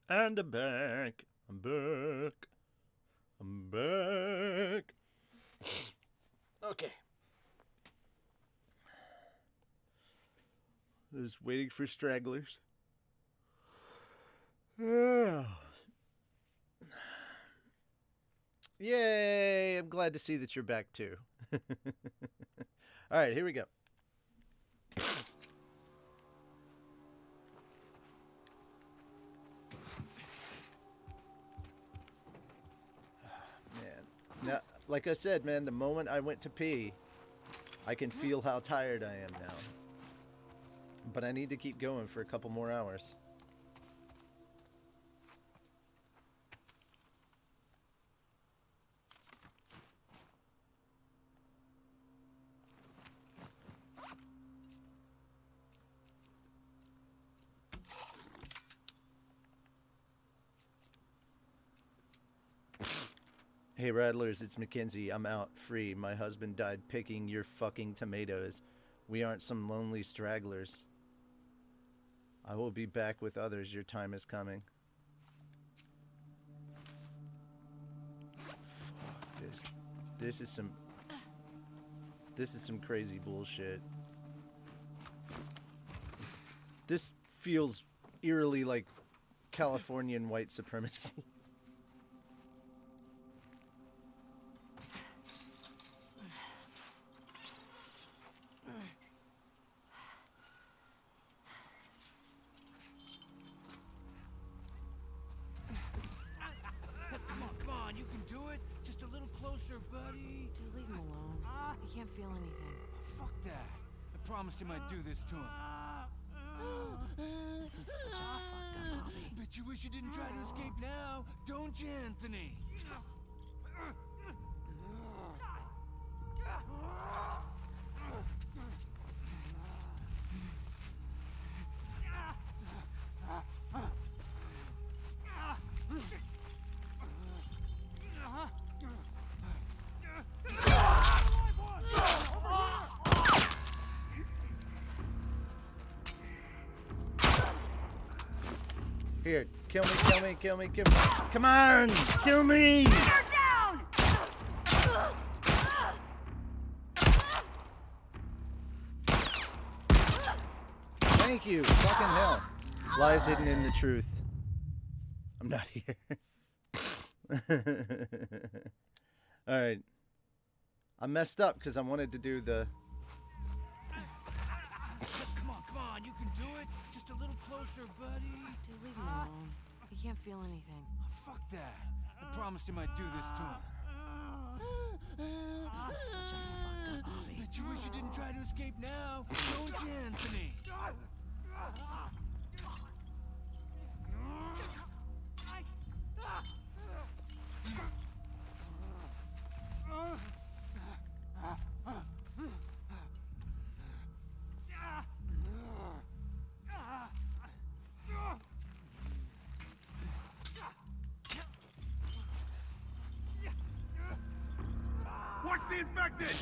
And I'm back. I'm back. I'm back. Okay. Just waiting for stragglers. Yay! I'm glad to see that you're back too. All right, here we go. Man, now, like I said, man, the moment I went to pee, I can feel how tired I am now. But I need to keep going for a couple more hours. Hey Rattlers, it's Mackenzie. I'm out, free. My husband died picking your fucking tomatoes. We aren't some lonely stragglers. I will be back with others. Your time is coming. Fuck this. This is some crazy bullshit. This feels eerily like Californian white supremacy. Buddy. Dude, leave him alone. He can't feel anything. Fuck that. I promised him I'd do this to him. This is such a fucked up hobby. Bet you wish you didn't try to escape now, don't you, Anthony? Here, kill me, kill me, kill me, kill me. Come on, kill me! Down! Thank you, fucking hell. Lies hidden in the truth. I'm not here. Alright. I messed up because I wanted to do the... Come on, you can do it. Just a little closer, buddy. Dude, leave him alone. He can't feel anything. Fuck that. I promised him I'd do this to him. This is such a fucked up hobby. Bet you wish you didn't try to escape now, don't you, Anthony? Watch the infected!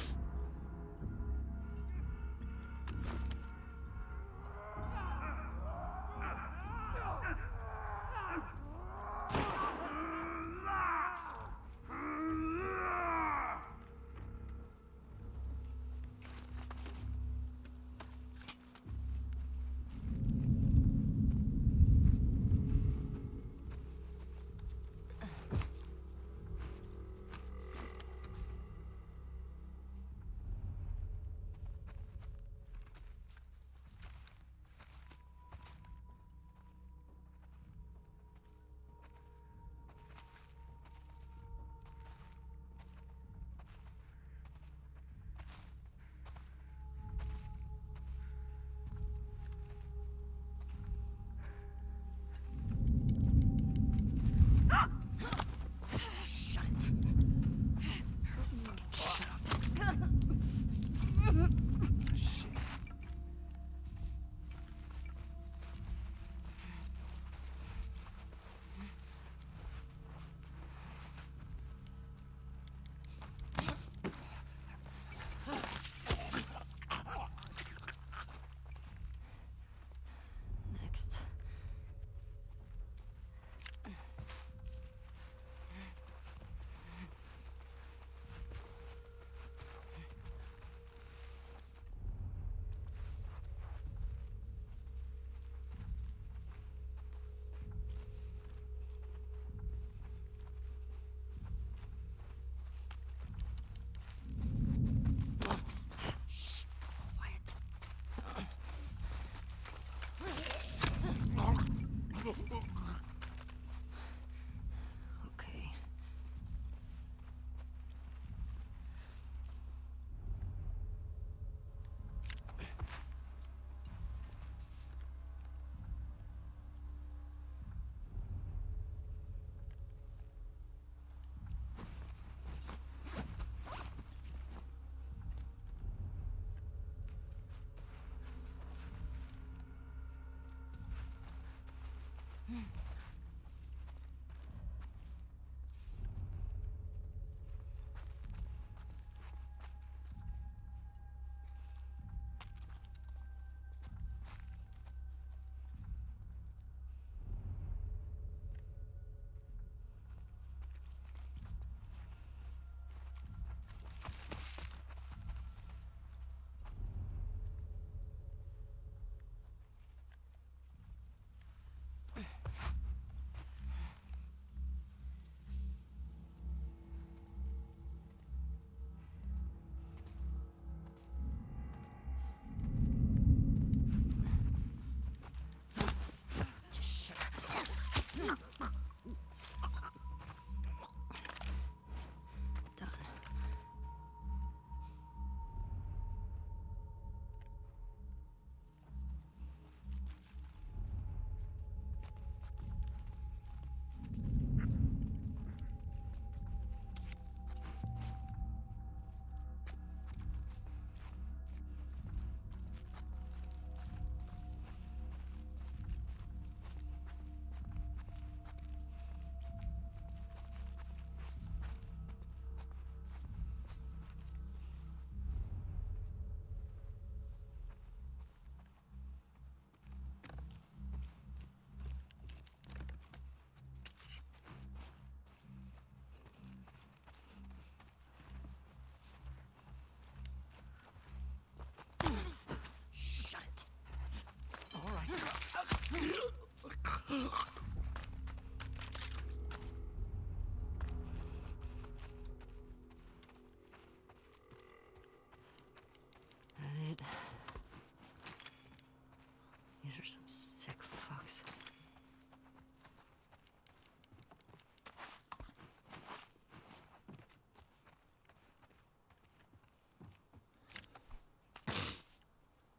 These are some sick fucks.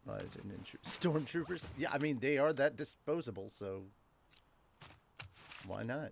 Why is it stormtroopers? Yeah, I mean, they are that disposable, so why not?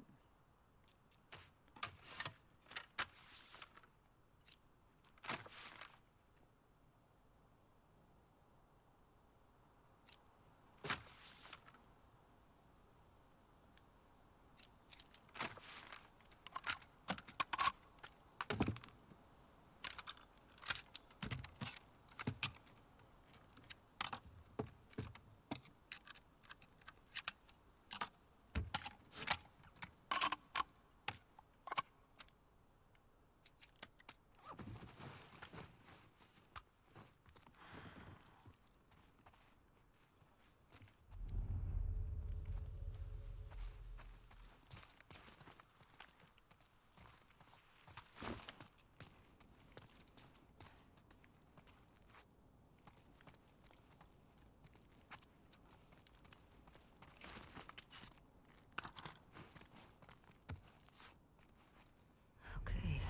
Okay.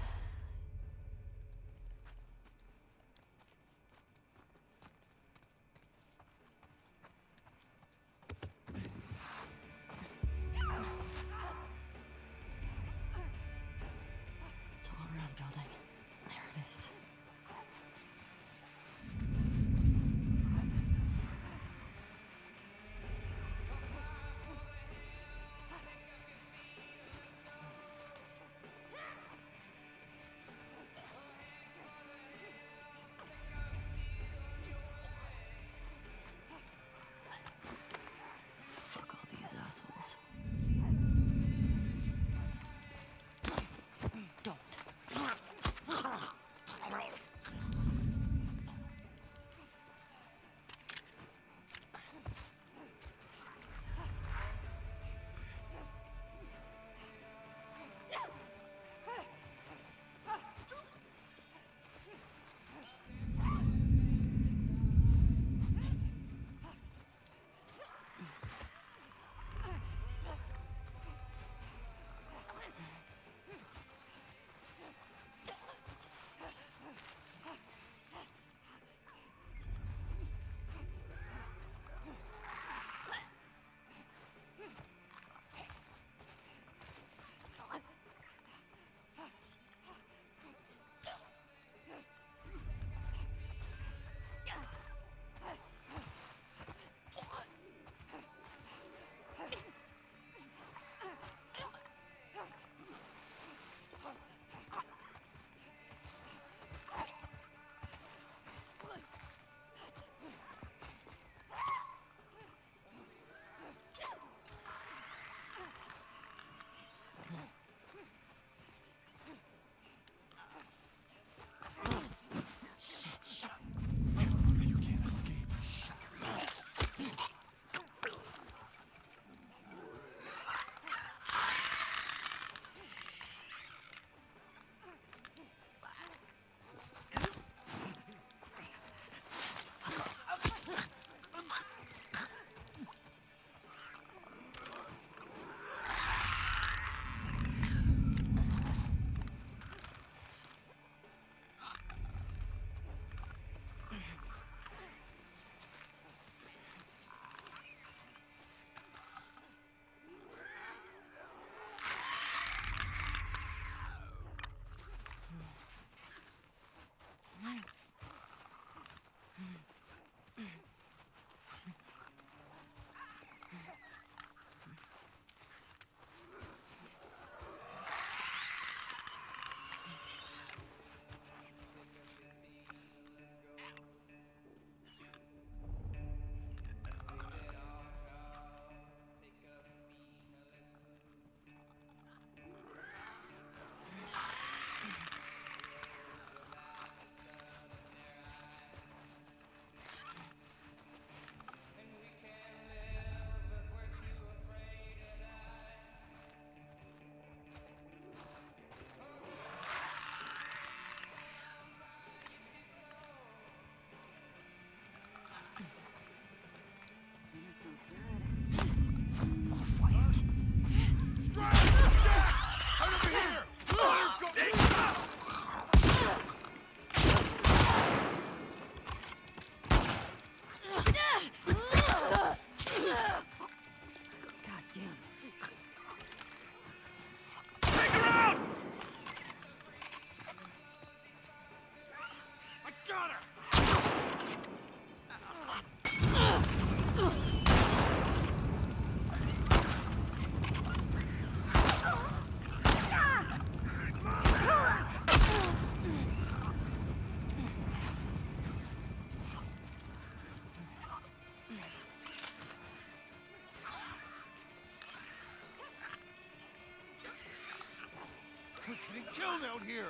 It's all around building. There it is. Fuck all these assholes. Don't. killed out here.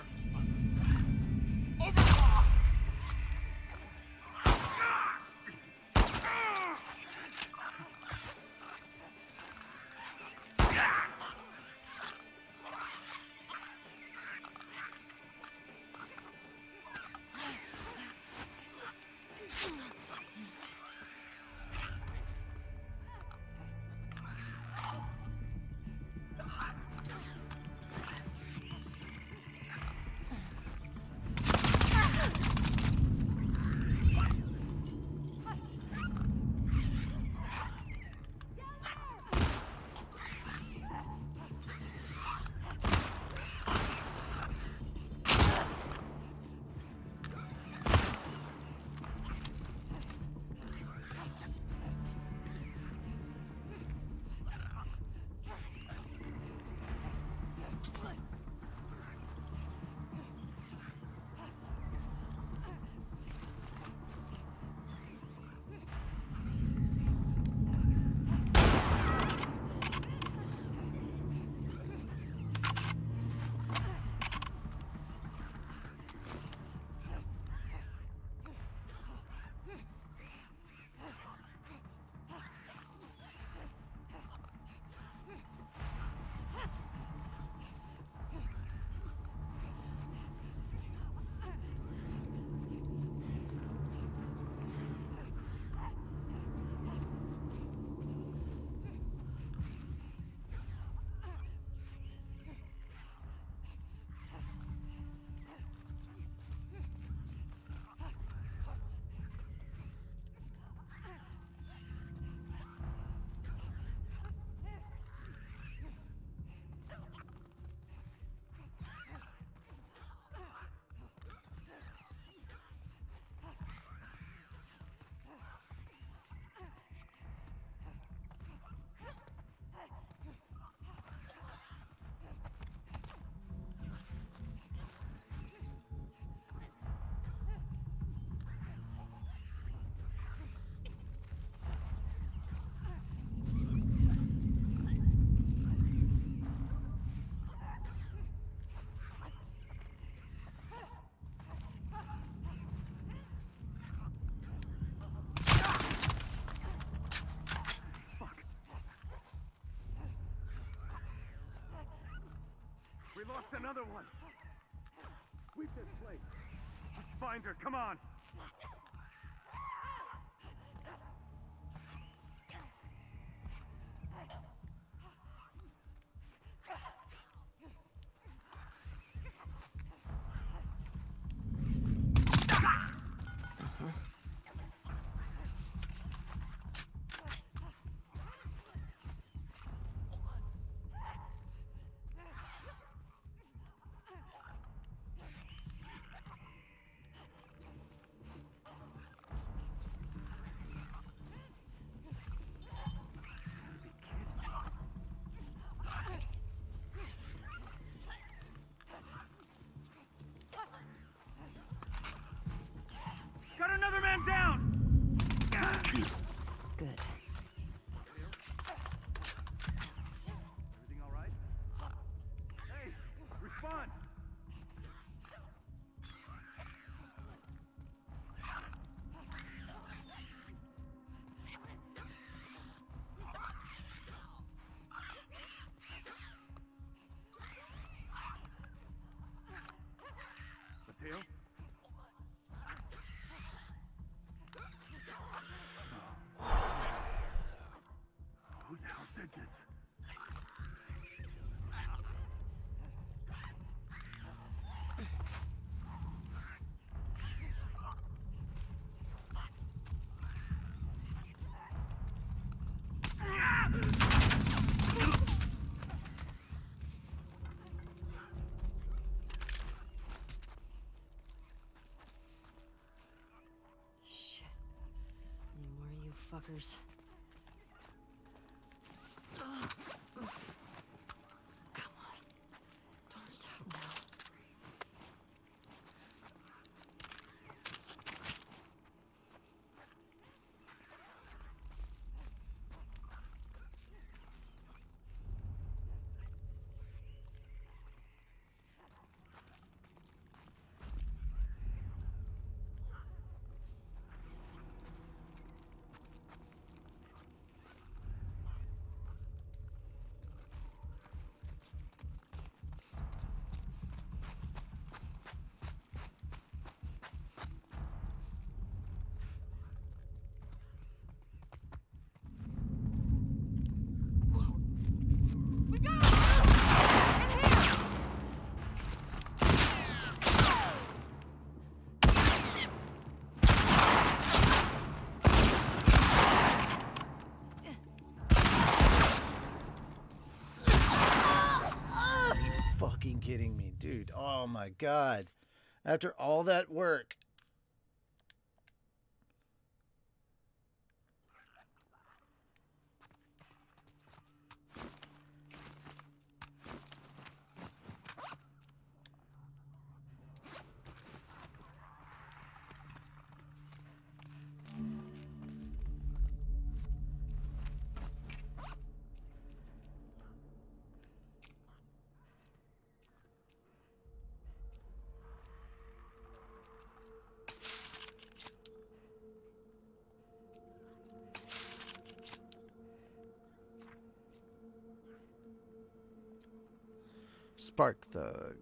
We lost another one. Sweep this place. Let's find her. Come on. Got another man down! Good. Everything all right? Hey, respond! Mateo? Who the hell did this? Shit. Any more of you fuckers? Come on. Don't stop now. Oh my god. After all that work. Spark Thug.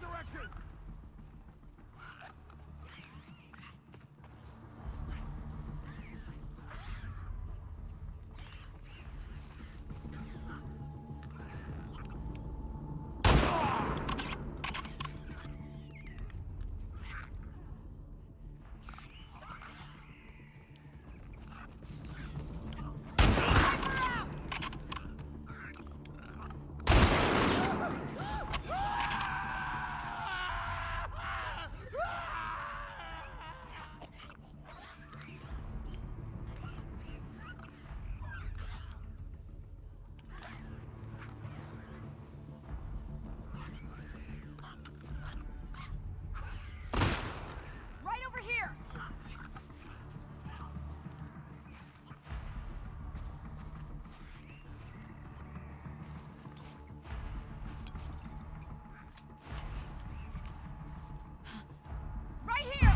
that direction! Right over here! Right here!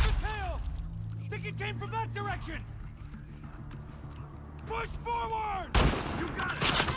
The tail! Think it came from that direction! Push forward! You got it!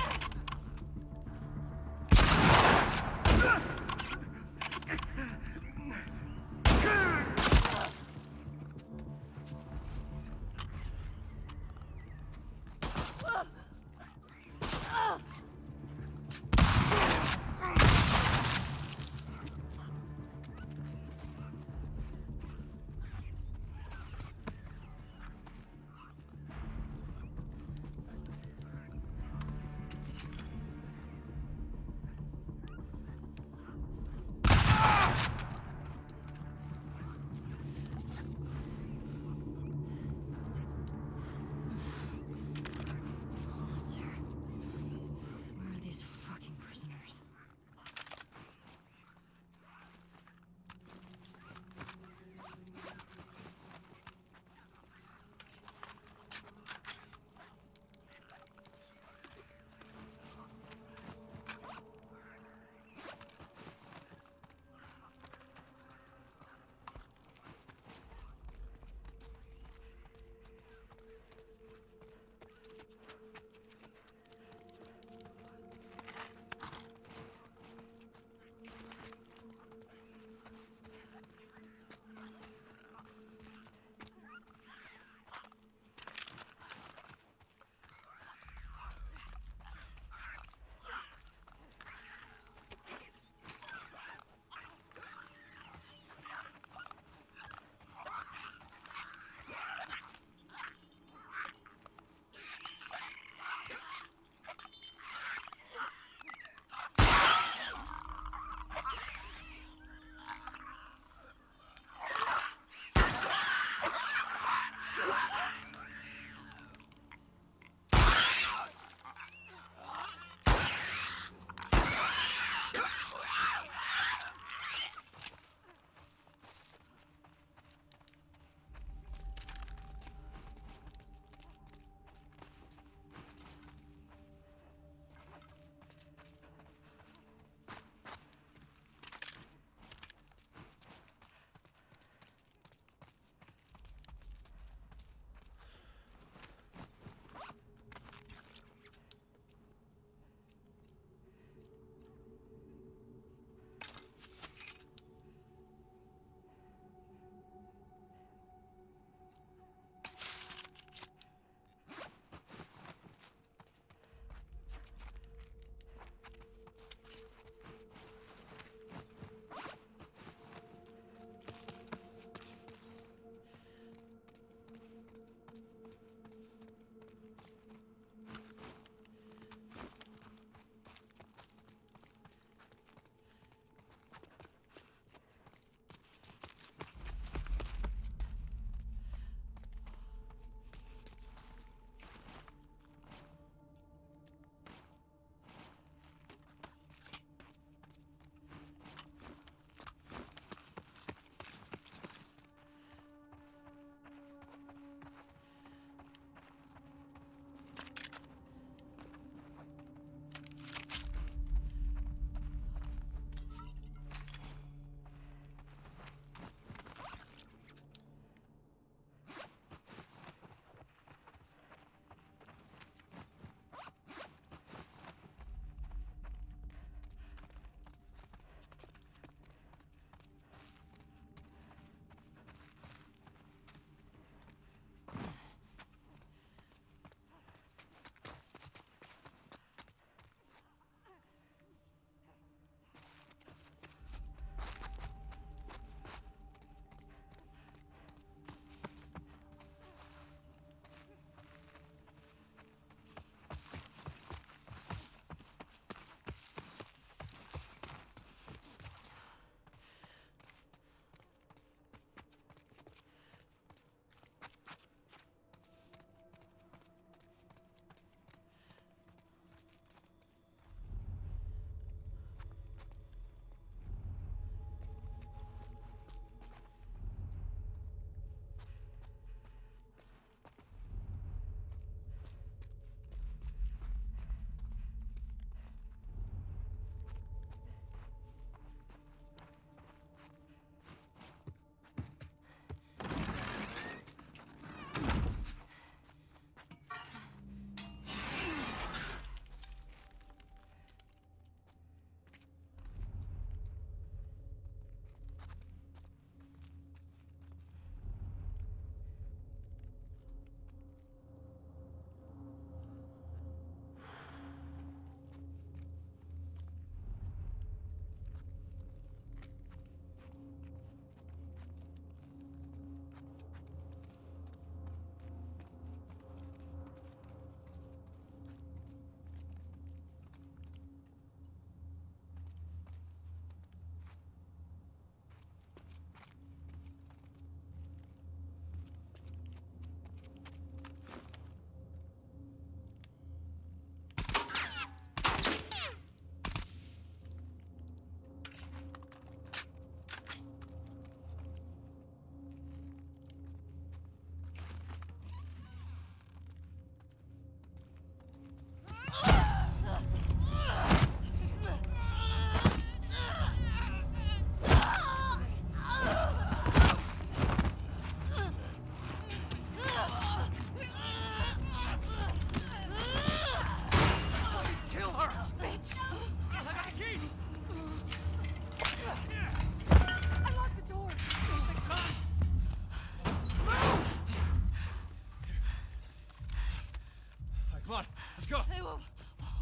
Come on, let's go. Hey,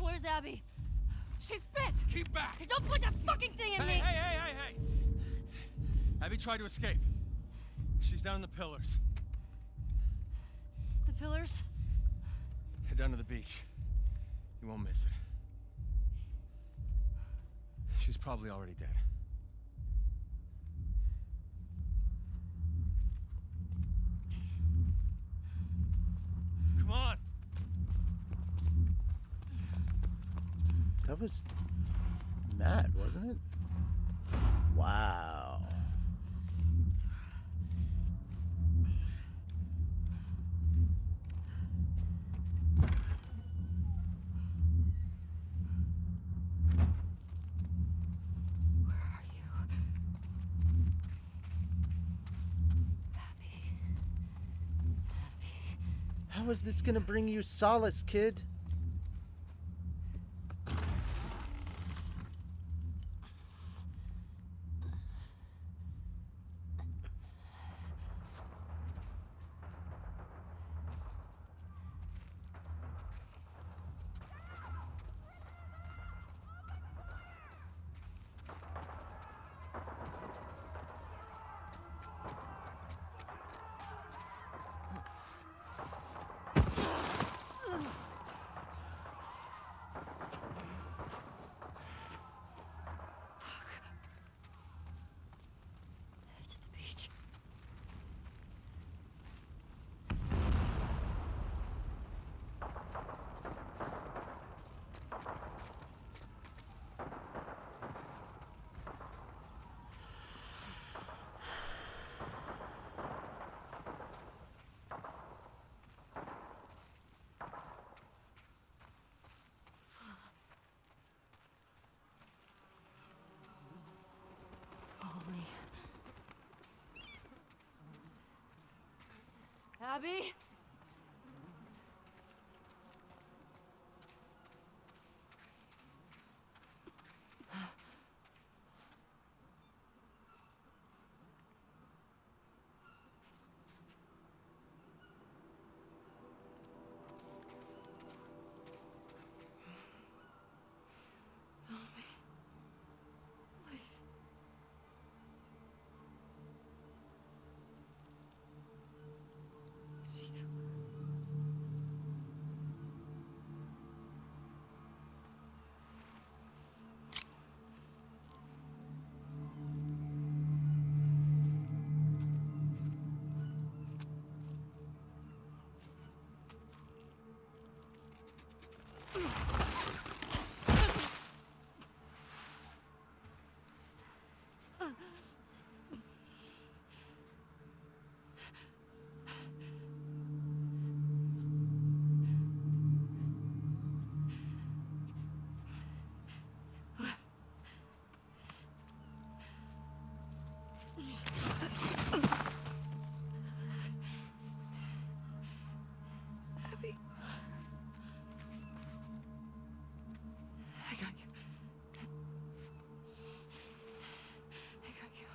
where's Abby? She's bit! Keep back. Hey, don't put that fucking thing in me! Hey! Abby tried to escape. She's down in the pillars. The pillars? Head down to the beach. You won't miss it. She's probably already dead. Come on! That was mad, wasn't it? Wow. Where are you? Abby. How is this gonna bring you solace, kid? To the beach. Holy. Abby? Please. It's you. Abby. I got you. I got you.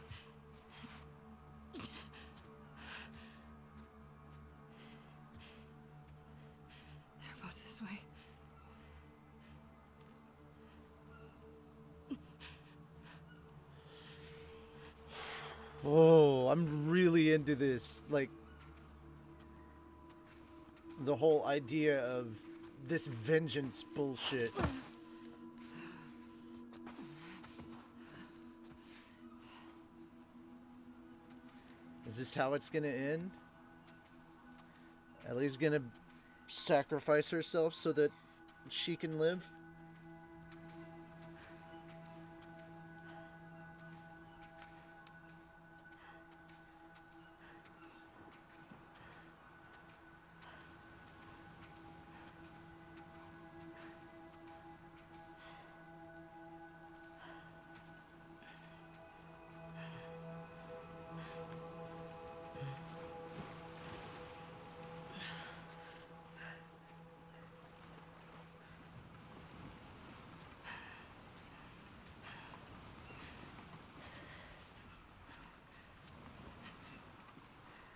They're both this way. Oh, I'm really into this. Like, the whole idea of this vengeance bullshit. Is this how it's gonna end? Ellie's gonna sacrifice herself so that she can live?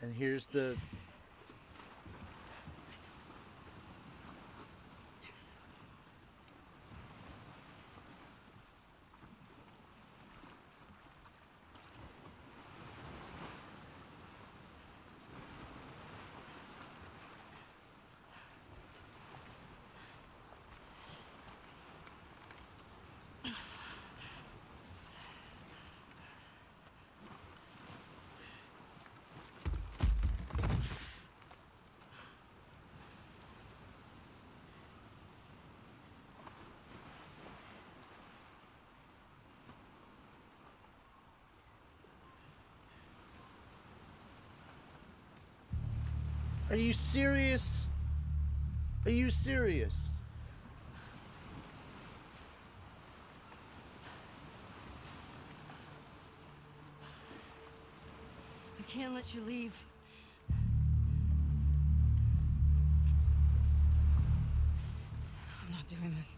And here's the Are you serious? Are you serious? I can't let you leave. I'm not doing this.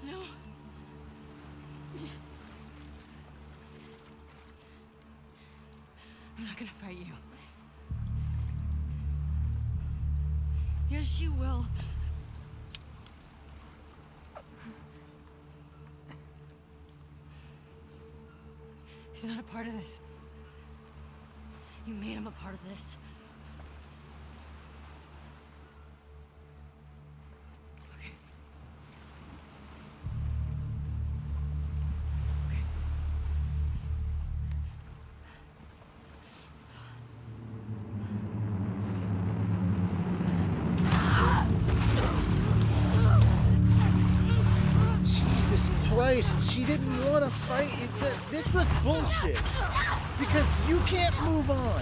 No. I'm not gonna fight you. Yes, you will. He's not a part of this. You made him a part of this. Okay. Okay. Jesus Christ, she didn't want to fight you. This was bullshit. Because you can't move on.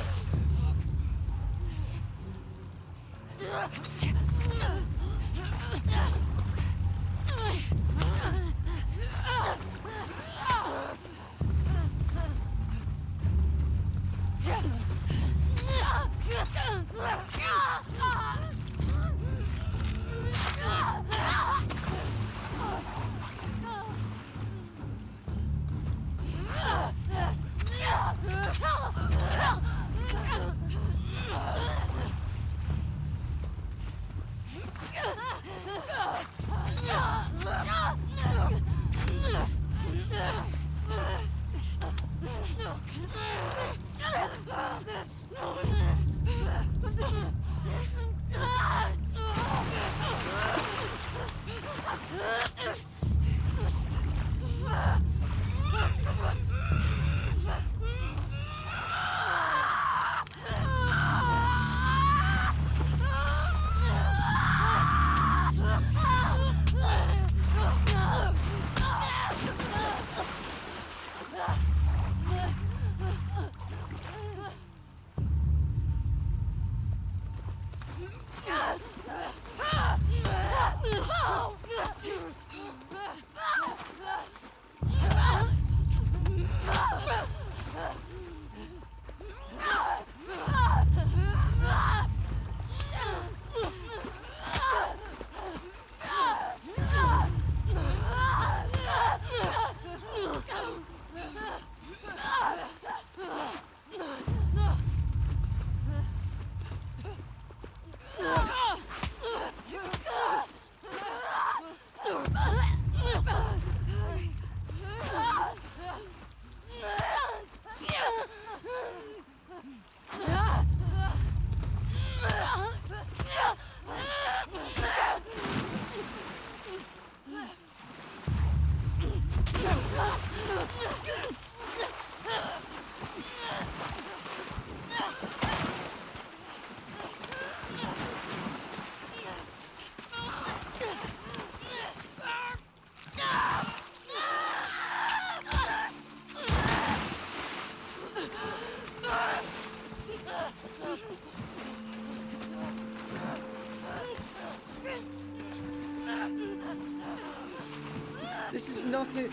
This is nothing.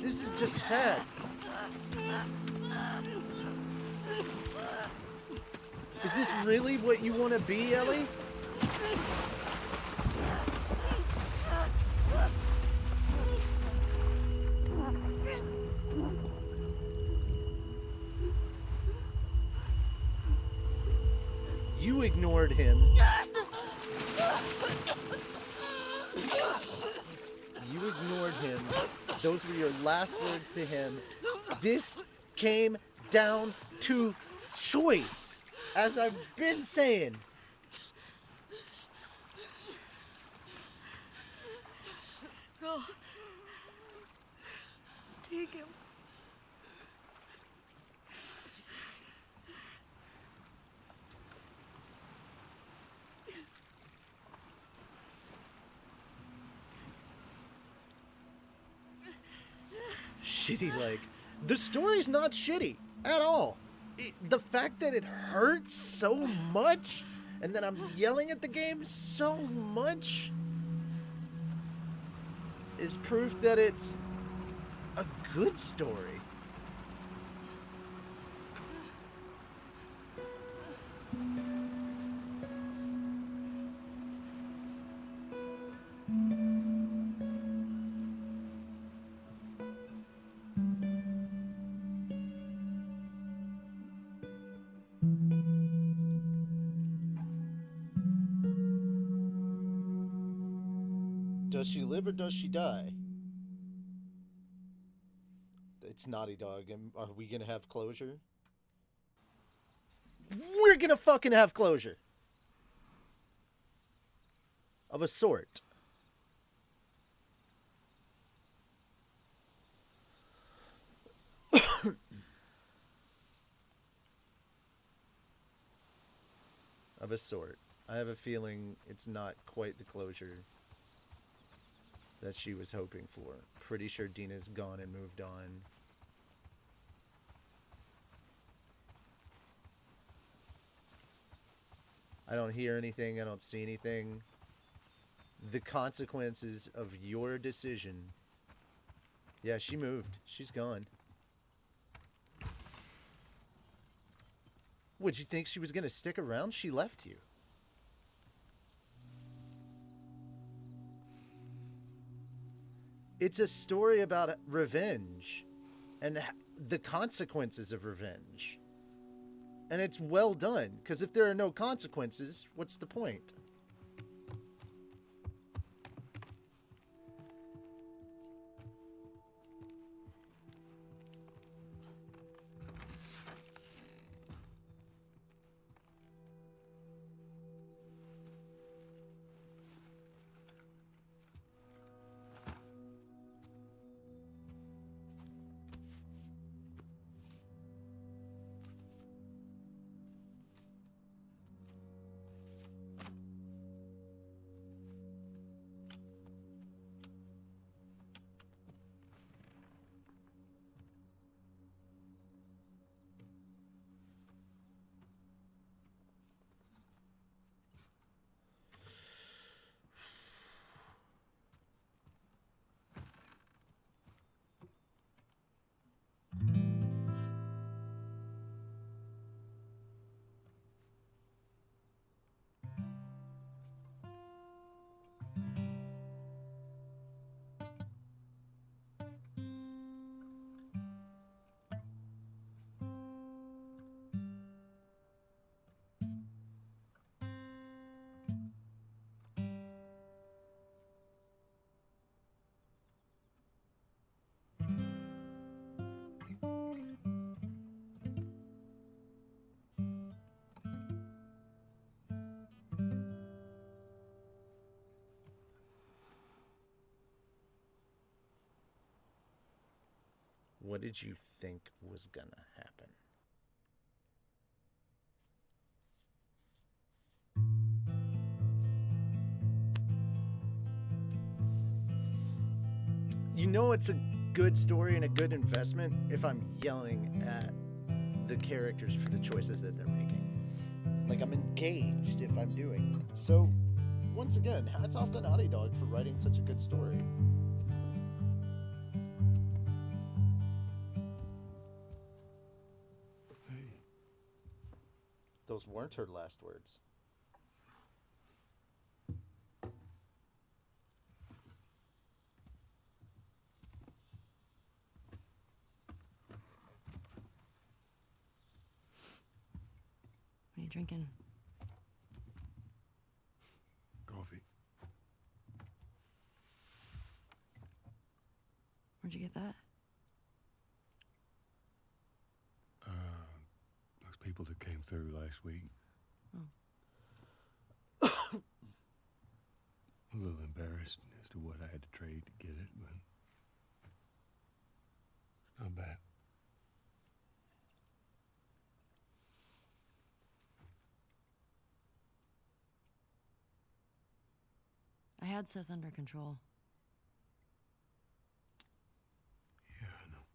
This is just sad. Is this really what you want to be, Ellie? You ignored him. You ignored him. Those were your last words to him. This came down to choice, as I've been saying. Go. Just take him. shitty. Like, the story's not shitty at all. The fact that it hurts so much, and that I'm yelling at the game so much, is proof that it's a good story. Does she live or does she die? It's Naughty Dog. Are we gonna have closure? We're gonna fucking have closure. Of a sort. Of a sort. I have a feeling it's not quite the closure that she was hoping for. Pretty sure Dina's gone and moved on. I don't hear anything. I don't see anything. The consequences of your decision. Yeah, she moved. She's gone. Would you think she was going to stick around? She left you. It's a story about revenge and the consequences of revenge. And it's well done, because if there are no consequences, what's the point? What did you think was gonna happen? You know it's a good story and a good investment if I'm yelling at the characters for the choices that they're making. Like, I'm engaged if I'm doing it. So, once again, hats off to Naughty Dog for writing such a good story. Those weren't her last words. What are you drinking? Coffee. Where'd you get that? Those people that came through last week. Oh. A little embarrassed as to what I had to trade to get it, but it's not bad. I had Seth under control. Yeah, I know.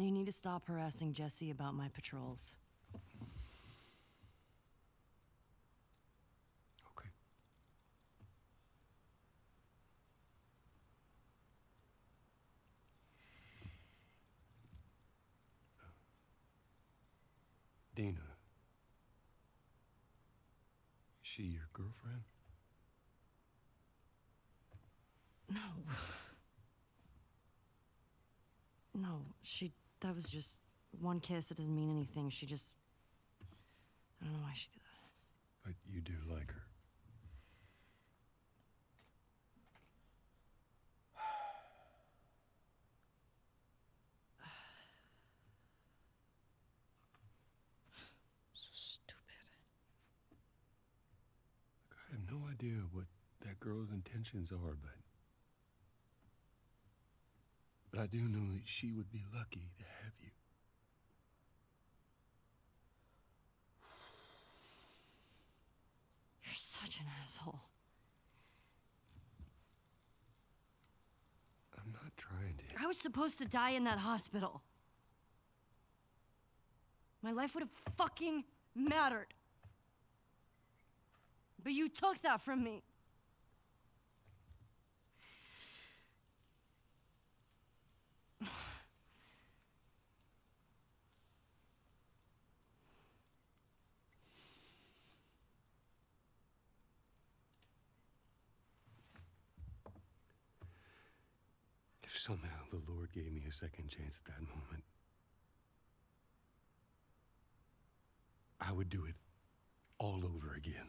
And you need to stop harassing Jesse about my patrols. Okay. Dina. Is she your girlfriend? No. No, that was just one kiss. It doesn't mean anything. She just, I don't know why she did that. But you do like her. So stupid. I have no idea what that girl's intentions are, but I do know that she would be lucky to have you. You're such an asshole. I'm not trying to. I was supposed to die in that hospital. My life would have fucking mattered. But you took that from me. If somehow the Lord gave me a second chance at that moment, I would do it all over again.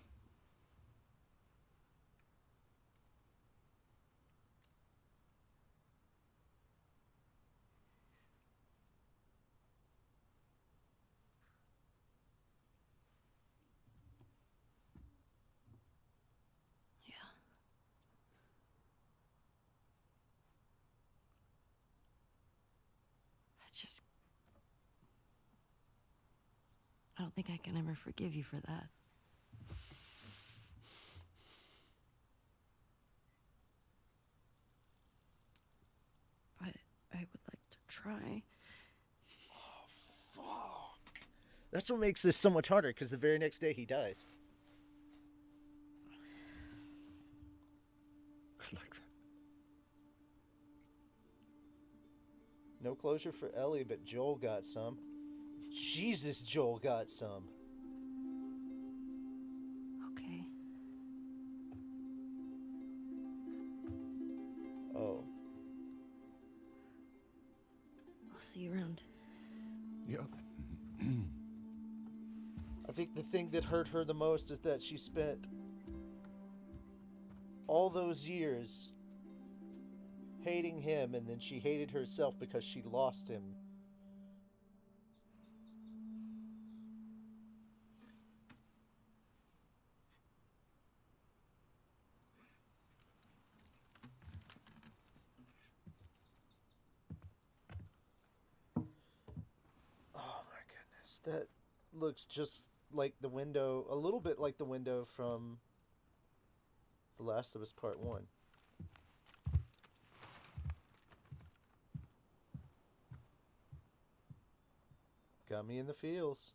Yeah. I don't think I can ever forgive you for that. But I would like to try. Fuck. That's what makes this so much harder, because the very next day he dies. I like that. No closure for Ellie, but Joel got some. Jesus, Joel got some. Okay. Oh. I'll see you around. Yep. I think the thing that hurt her the most is that she spent all those years hating him, and then she hated herself because she lost him. Oh my goodness, that looks just like the window, a little bit like the window from The Last of Us Part 1. Got me in the feels.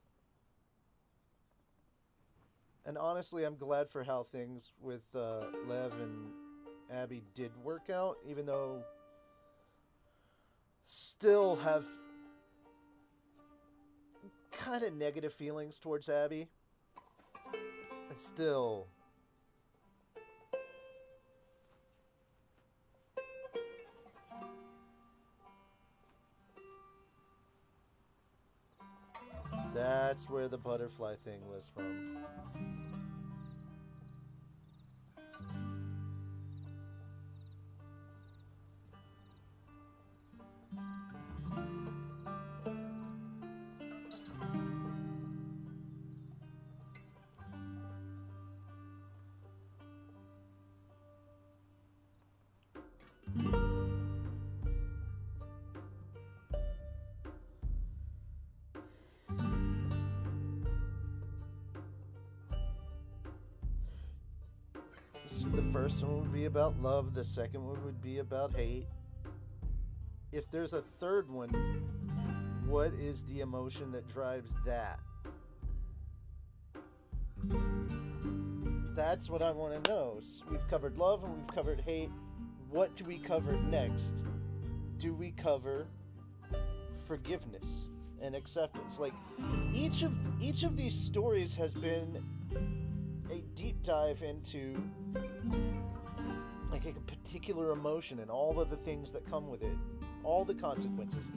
And honestly, I'm glad for how things with Lev and Abby did work out, even though still have kind of negative feelings towards Abby. And still, that's where the butterfly thing was from. So the first one would be about love, the second one would be about hate. If there's a third one, What is the emotion that drives that? That's what I want to know. We've covered love and we've covered hate. What do we cover next? Do we cover forgiveness and acceptance? Like, each of these stories has been a deep dive into like a particular emotion and all of the things that come with it, all the consequences,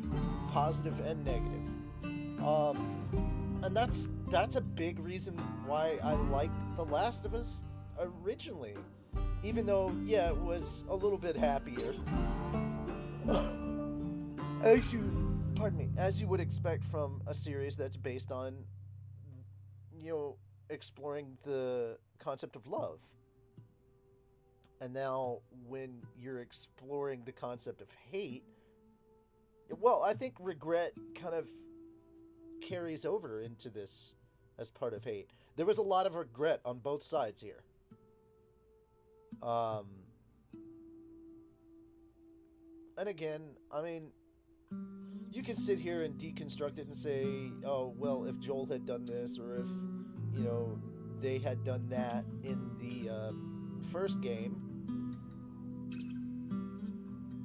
positive and negative. And that's a big reason why I liked The Last of Us originally, even though, yeah, it was a little bit happier. As you would expect from a series that's based on, you know, exploring the concept of love. And now when you're exploring the concept of hate, well, I think regret kind of carries over into this as part of hate. There was a lot of regret on both sides here. And again, I mean, you can sit here and deconstruct it and say, oh, well, if Joel had done this, or if, you know, they had done that in the first game,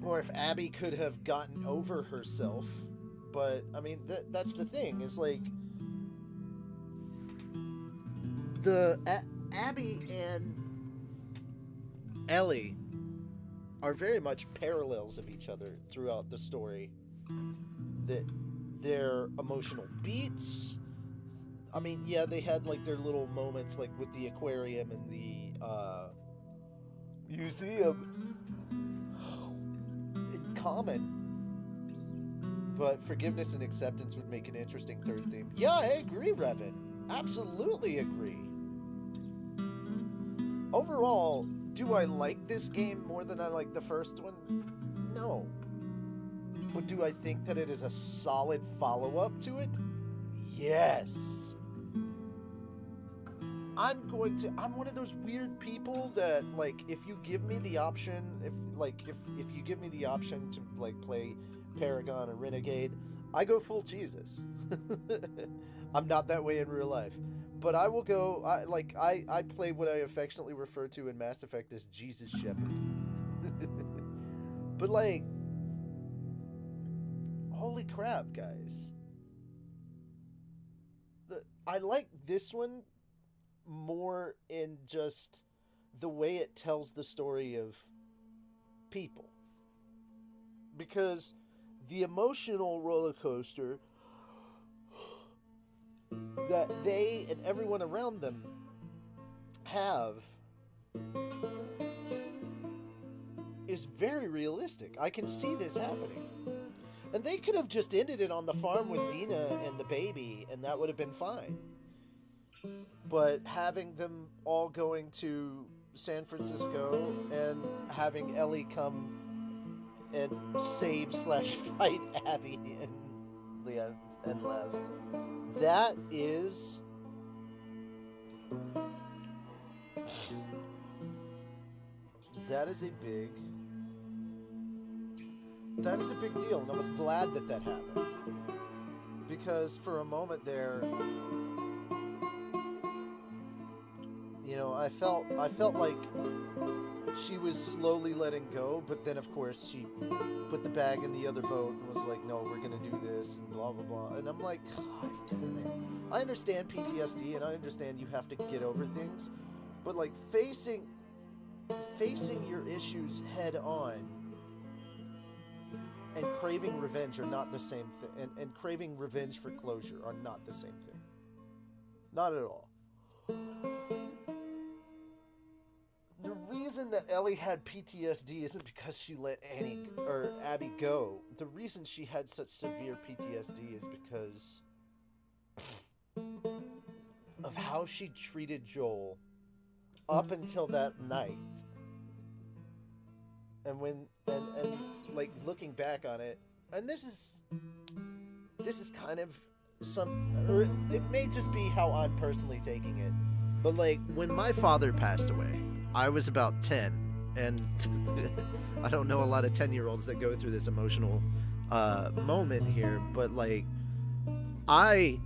or if Abby could have gotten over herself. But, I mean, that's the thing, is like, Abby and Ellie are very much parallels of each other throughout the story. That their emotional beats, I mean, yeah, they had like their little moments, like with the aquarium and the museum in common. But forgiveness and acceptance would make an interesting third theme. Yeah, I agree, Revan. Absolutely agree. Overall, do I like this game more than I like the first one? No. But do I think that it is a solid follow-up to it? Yes. I'm one of those weird people that, like, if you give me the option, if you give me the option to, like, play Paragon or Renegade, I go full Jesus. I'm not that way in real life. But I will go, I play what I affectionately refer to in Mass Effect as Jesus Shepherd. But, like, holy crap, guys. I like this one more in just the way it tells the story of people. Because the emotional roller coaster that they and everyone around them have is very realistic. I can see this happening. And they could have just ended it on the farm with Dina and the baby, and that would have been fine. But having them all going to San Francisco and having Ellie come and save/fight Abby and Lev and Lev, that is a big deal, and I was glad that happened, because for a moment there, you know, I felt like she was slowly letting go, but then of course she put the bag in the other boat and was like, no, we're gonna do this, and blah blah blah. And I'm like, God damn it. I understand PTSD and I understand you have to get over things, but like facing your issues head on and craving revenge are not the same thing, and craving revenge for closure are not the same thing. Not at all. The reason that Ellie had PTSD isn't because she let Abby go. The reason she had such severe PTSD is because of how she treated Joel up until that night. And like looking back on it, and this is kind of or it may just be how I'm personally taking it, but like when my father passed away, I was about 10, and I don't know a lot of 10-year-olds that go through this emotional moment here, but like I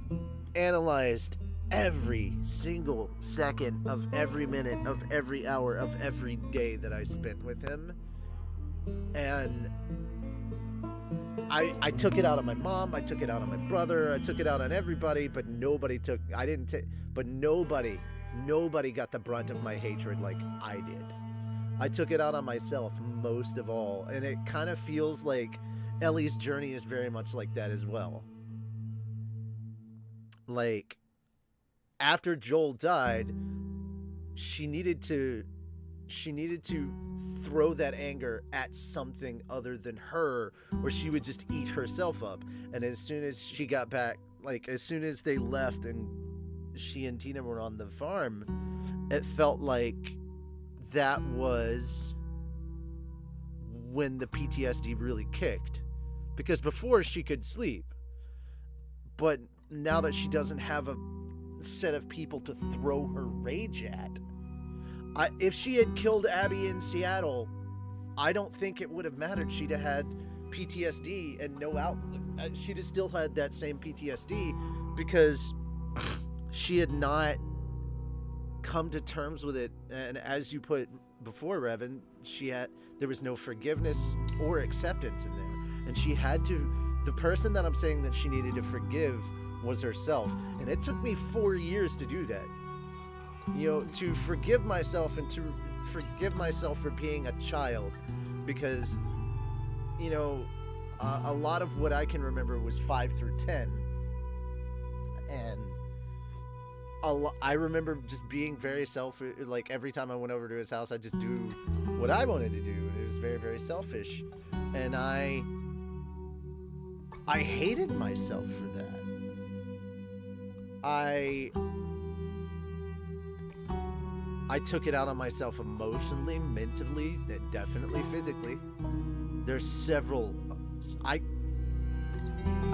analyzed every single second of every minute of every hour of every day that I spent with him. And I took it out on my mom, I took it out on my brother, I took it out on everybody, but nobody got the brunt of my hatred like I did. I took it out on myself most of all, and it kind of feels like Ellie's journey is very much like that as well. Like, after Joel died, she needed to throw that anger at something other than her, or she would just eat herself up. And as soon as she got back, like as soon as they left and she and Tina were on the farm, it felt like that was when the PTSD really kicked. Because before she could sleep, but now that she doesn't have a set of people to throw her rage at, if she had killed Abby in Seattle, I don't think it would have mattered. She'd have had PTSD and no outlet. She'd have still had that same PTSD because she had not come to terms with it. And as you put before, Revan, there was no forgiveness or acceptance in there. And she had to, the person that I'm saying that she needed to forgive was herself. And it took me 4 years to do that. You know, to forgive myself and to forgive myself for being a child, because, you know, a lot of what I can remember was 5 through 10, and I remember just being very selfish. Like, every time I went over to his house, I just do what I wanted to do, and it was very, very selfish, and I hated myself for that. I took it out on myself emotionally, mentally, and definitely physically. There's several. I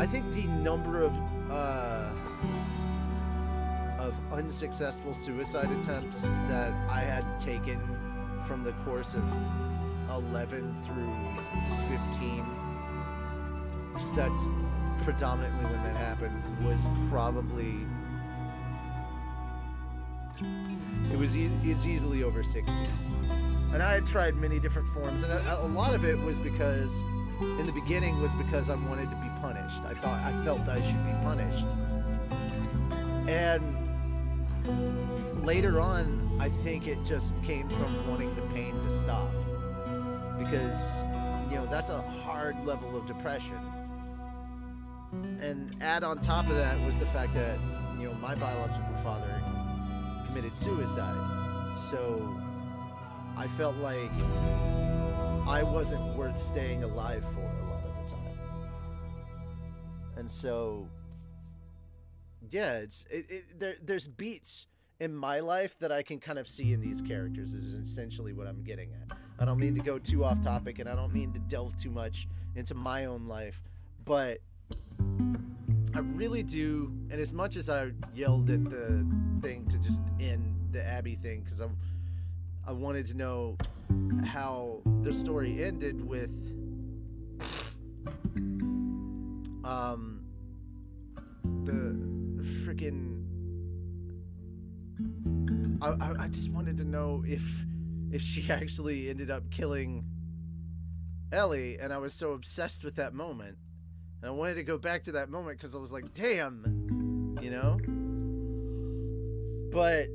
think the number of unsuccessful suicide attempts that I had taken from the course of 11 through 15, that's predominantly when that happened, was probably. It's easily over 60. And I had tried many different forms, and a lot of it was because, in the beginning, was because I wanted to be punished. I felt I should be punished. And later on, I think it just came from wanting the pain to stop. Because, you know, that's a hard level of depression. And add on top of that was the fact that, you know, my biological father committed suicide. So I felt like I wasn't worth staying alive for a lot of the time. And so, yeah, there's beats in my life that I can kind of see in these characters, is essentially what I'm getting at. I don't mean to go too off topic, and I don't mean to delve too much into my own life, but I really do. And as much as I yelled at the thing to just end the Abby thing, because I wanted to know how the story ended with the freaking I just wanted to know if she actually ended up killing Ellie, and I was so obsessed with that moment. And I wanted to go back to that moment because I was like, damn, you know? But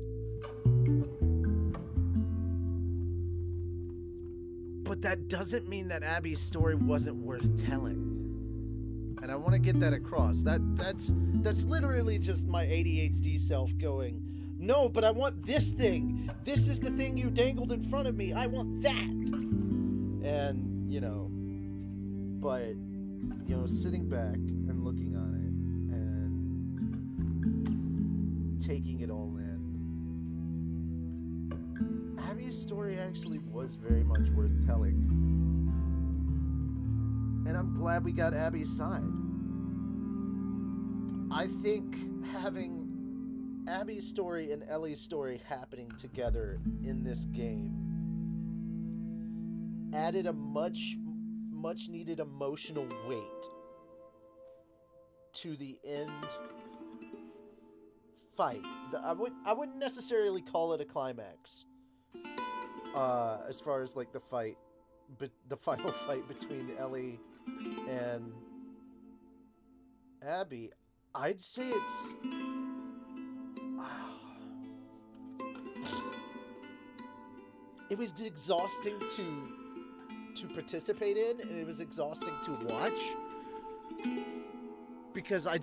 that doesn't mean that Abby's story wasn't worth telling. And I want to get that across. That's literally just my ADHD self going, no, but I want this thing. This is the thing you dangled in front of me. I want that. And, you know, but, you know, sitting back and looking on it and taking it all in, Abby's story actually was very much worth telling. And I'm glad we got Abby's side. I think having Abby's story and Ellie's story happening together in this game added a much needed emotional weight to the end fight. I wouldn't necessarily call it a climax. As far as like the fight, but the final fight between Ellie and Abby, I'd say it's it was exhausting to participate in, and it was exhausting to watch, because I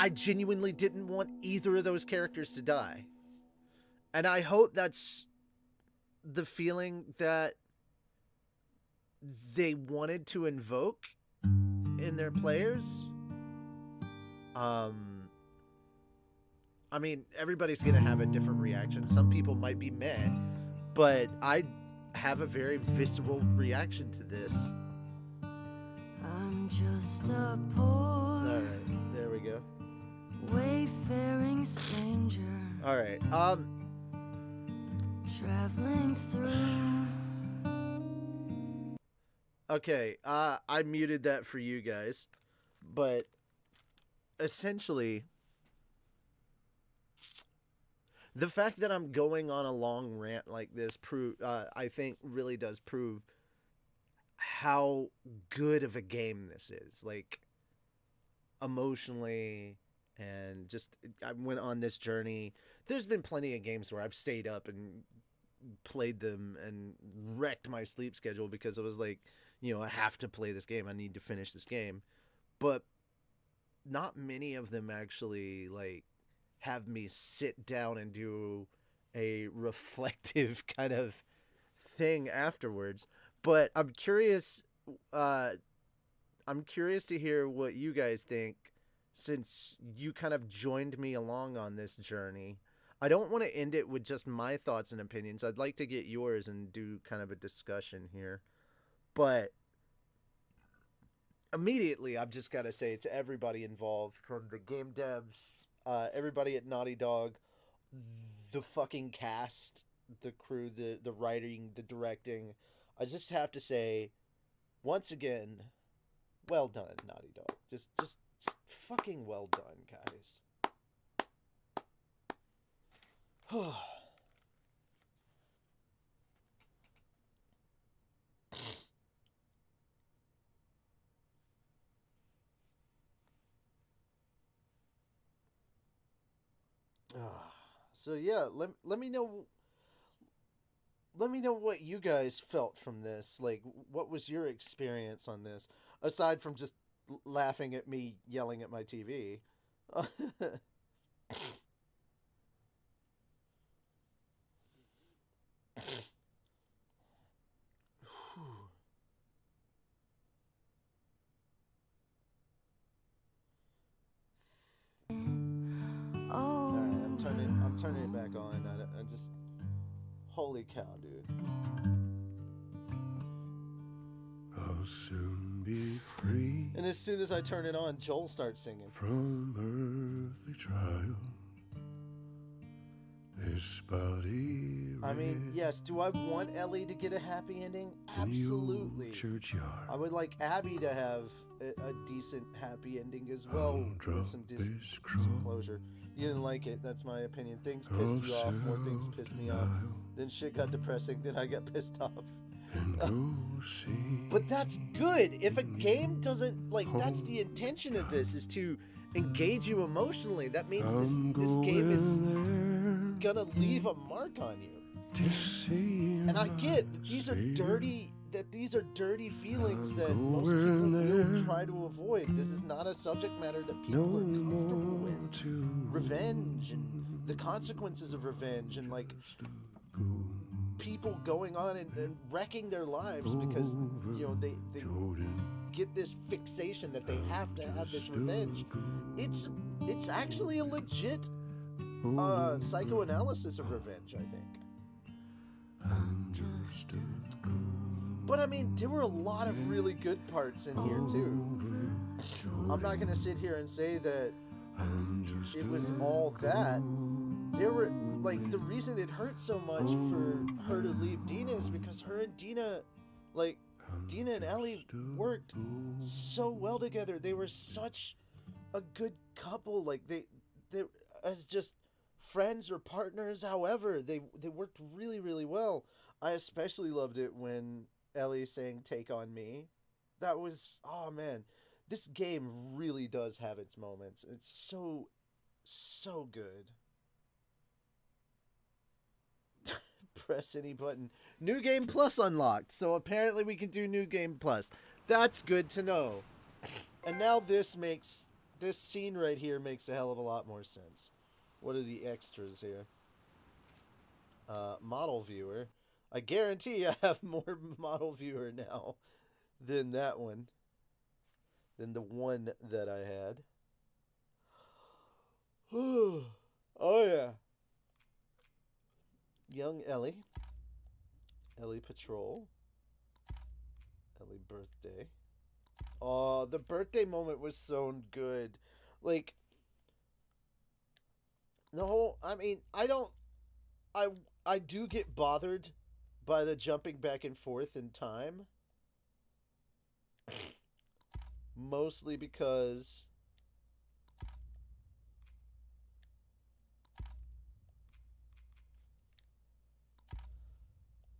genuinely didn't want either of those characters to die. And I hope that's the feeling that they wanted to invoke in their players. I mean, everybody's gonna have a different reaction. Some people might be meh, but I have a very visceral reaction to this. I'm just a poor, Alright, there we go. wayfaring stranger. Alright, Traveling through. okay, I muted that for you guys, but essentially, the fact that I'm going on a long rant like this I think really does prove how good of a game this is. Like, emotionally, and just, I went on this journey. There's been plenty of games where I've stayed up and played them and wrecked my sleep schedule because I was like, you know, I have to play this game. I need to finish this game. But not many of them actually, like, have me sit down and do a reflective kind of thing afterwards. But I'm curious to hear what you guys think, since you kind of joined me along on this journey. I don't want to end it with just my thoughts and opinions. I'd like to get yours and do kind of a discussion here. But immediately, I've just got to say to everybody involved, from the game devs, everybody at Naughty Dog, the fucking cast, the crew, the writing, the directing, I just have to say, once again, well done, Naughty Dog. Just fucking well done, guys. So yeah, let me know what you guys felt from this. Like, what was your experience on this, aside from just laughing at me yelling at my TV? I'm turning it back on. I just, holy cow, dude. I'll soon be free And as soon as I turn it on, Joel starts singing. from earthly trial. This body I mean, yes, do I want Ellie to get a happy ending? Absolutely. Churchyard. I would like Abby to have a decent happy ending as well, with some closure. You didn't like it, that's my opinion. Things pissed you off, more things pissed me off. Then shit got depressing, then I got pissed off. But that's good. If a game doesn't, like, that's the intention of this, is to engage you emotionally. That means this game is gonna leave a mark on you. And I get that these are dirty feelings that most people will try to avoid. This is not a subject matter that people are comfortable with. Revenge and the consequences of revenge, and like people going on and wrecking their lives because, you know, they get this fixation that they have to have this revenge. It's actually a legit psychoanalysis of revenge, I think. But I mean, there were a lot of really good parts in here too. I'm not gonna sit here and say that it was all that. There were, like, the reason it hurt so much for her to leave Dina is because her and Dina, like, Dina and Ellie worked so well together. They were such a good couple. Like they as just friends or partners. However, they worked really really well. I especially loved it when Ellie sang "Take on Me." That was, oh man, this game really does have its moments. It's so good. Press any button. New Game Plus unlocked. So apparently we can do New Game Plus. That's good to know. And now this scene right here makes a hell of a lot more sense. What are the extras here? Model viewer. I guarantee I have more model viewer now than that one. Than the one that I had. Oh yeah. Young Ellie. Ellie Patrol. Ellie birthday. Oh, the birthday moment was so good. Like, the whole, I mean, I do get bothered by the jumping back and forth in time. Mostly because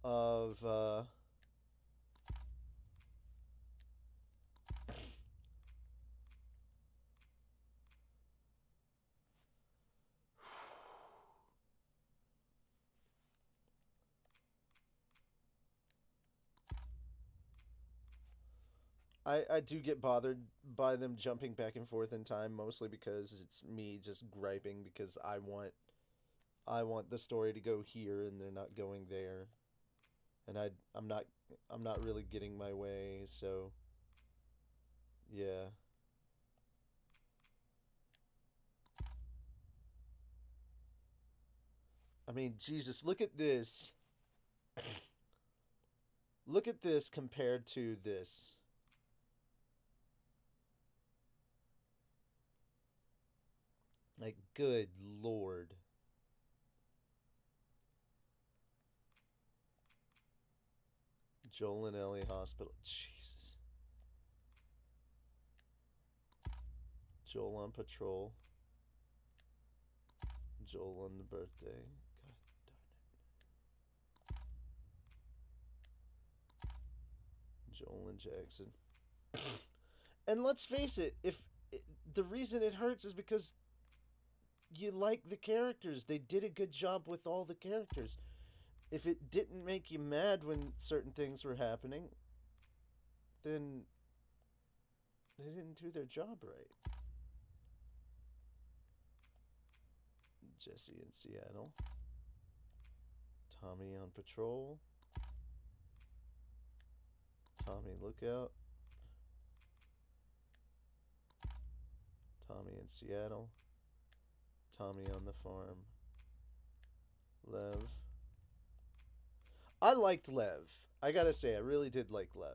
of, I do get bothered by them jumping back and forth in time, mostly because it's me just griping because I want the story to go here and they're not going there. And I'm not really getting my way, so yeah. I mean, Jesus, look at this. Look at this compared to this. Like, good Lord. Joel and Ellie Hospital. Jesus. Joel on patrol. Joel on the birthday. God darn it. Joel and Jackson. And let's face it, the reason it hurts is because you like the characters. They did a good job with all the characters. If it didn't make you mad when certain things were happening, then they didn't do their job right. Jesse in Seattle. Tommy on patrol. Tommy lookout. Tommy in Seattle. Tommy on the farm. Lev. I liked Lev. I gotta say, I really did like Lev.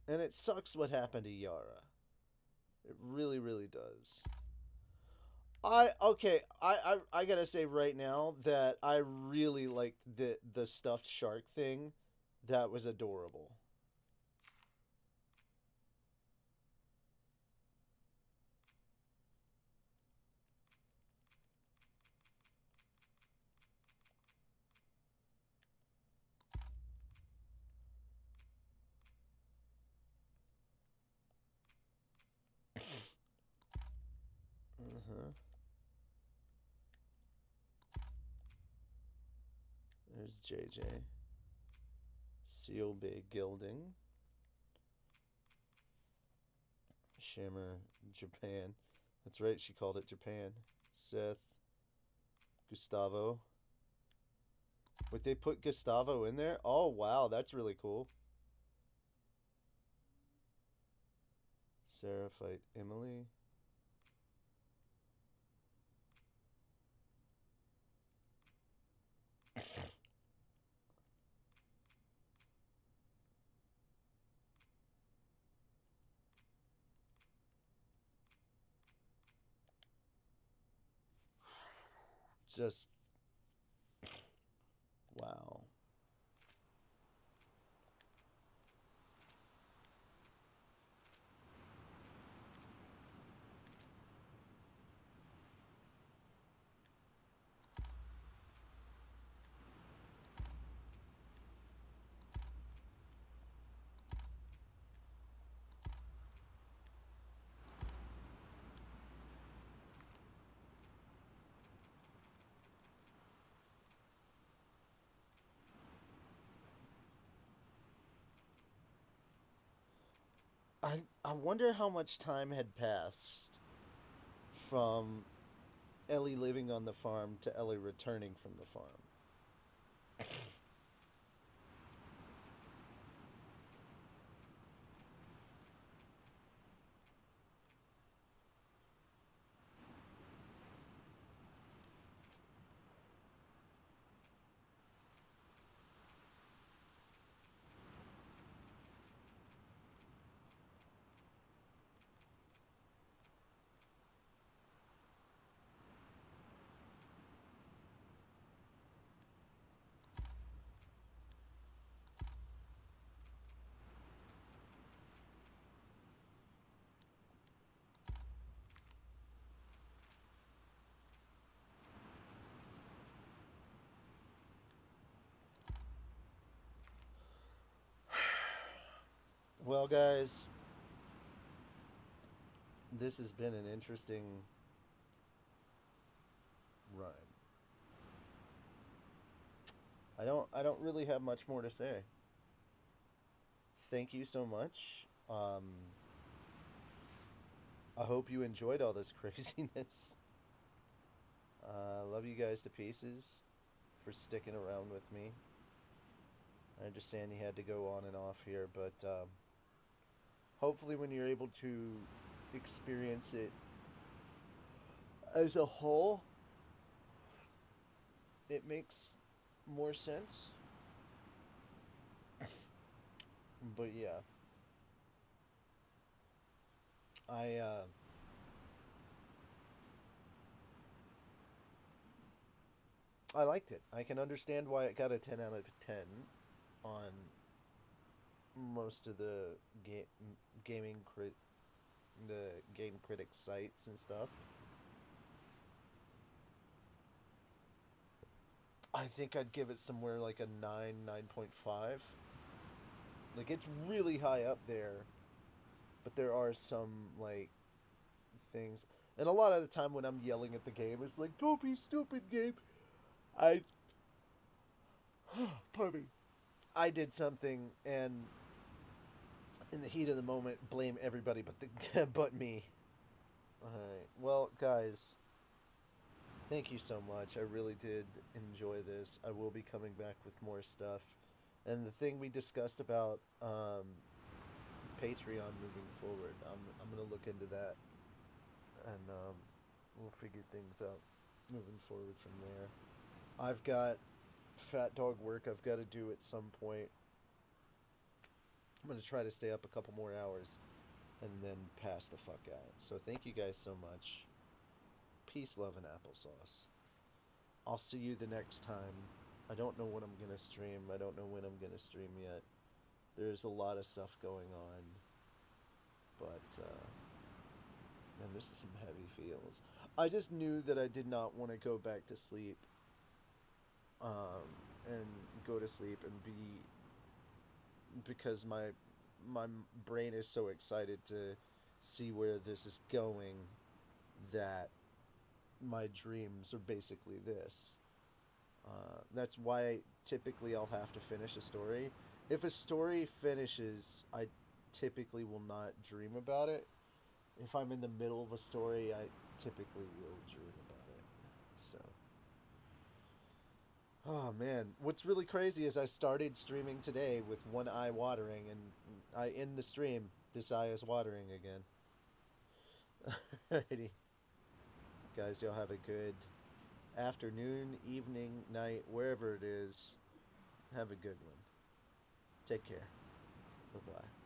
And it sucks what happened to Yara. It really, really does. I gotta say right now that I really liked the stuffed shark thing. That was adorable. Uh-huh. There's JJ. Seal Bay Gilding. Shimmer, Japan. That's right, she called it Japan. Seth. Gustavo. Would they put Gustavo in there? Oh, wow, that's really cool. Seraphite Emily. Just wow. I wonder how much time had passed from Ellie living on the farm to Ellie returning from the farm. Well, guys, this has been an interesting run. I don't really have much more to say. Thank you so much. I hope you enjoyed all this craziness. Love you guys to pieces for sticking around with me. I understand you had to go on and off here, but hopefully when you're able to experience it as a whole, it makes more sense. But yeah, I liked it. I can understand why it got a 10 out of 10 on most of the game critic sites and stuff. I think I'd give it somewhere like a 9, 9.5. Like, it's really high up there, but there are some, like, things. And a lot of the time when I'm yelling at the game, it's like, don't be stupid, game. Pardon me. I did something, and in the heat of the moment, blame everybody but me. Alright, well, guys, thank you so much. I really did enjoy this. I will be coming back with more stuff. And the thing we discussed about Patreon moving forward, I'm going to look into that. And we'll figure things out moving forward from there. I've got fat dog work I've got to do at some point. I'm going to try to stay up a couple more hours and then pass the fuck out. So thank you guys so much. Peace, love, and applesauce. I'll see you the next time. I don't know when I'm going to stream. I don't know when I'm going to stream yet. There's a lot of stuff going on. But, man, this is some heavy feels. I just knew that I did not want to go back to sleep. And go to sleep and be... Because my brain is so excited to see where this is going that my dreams are basically this. That's why typically I'll have to finish a story. If a story finishes, I typically will not dream about it. If I'm in the middle of a story, I typically will dream about it. So... Oh man, what's really crazy is I started streaming today with one eye watering, and I end the stream, this eye is watering again. Alrighty. Guys, y'all have a good afternoon, evening, night, wherever it is. Have a good one. Take care. Bye-bye.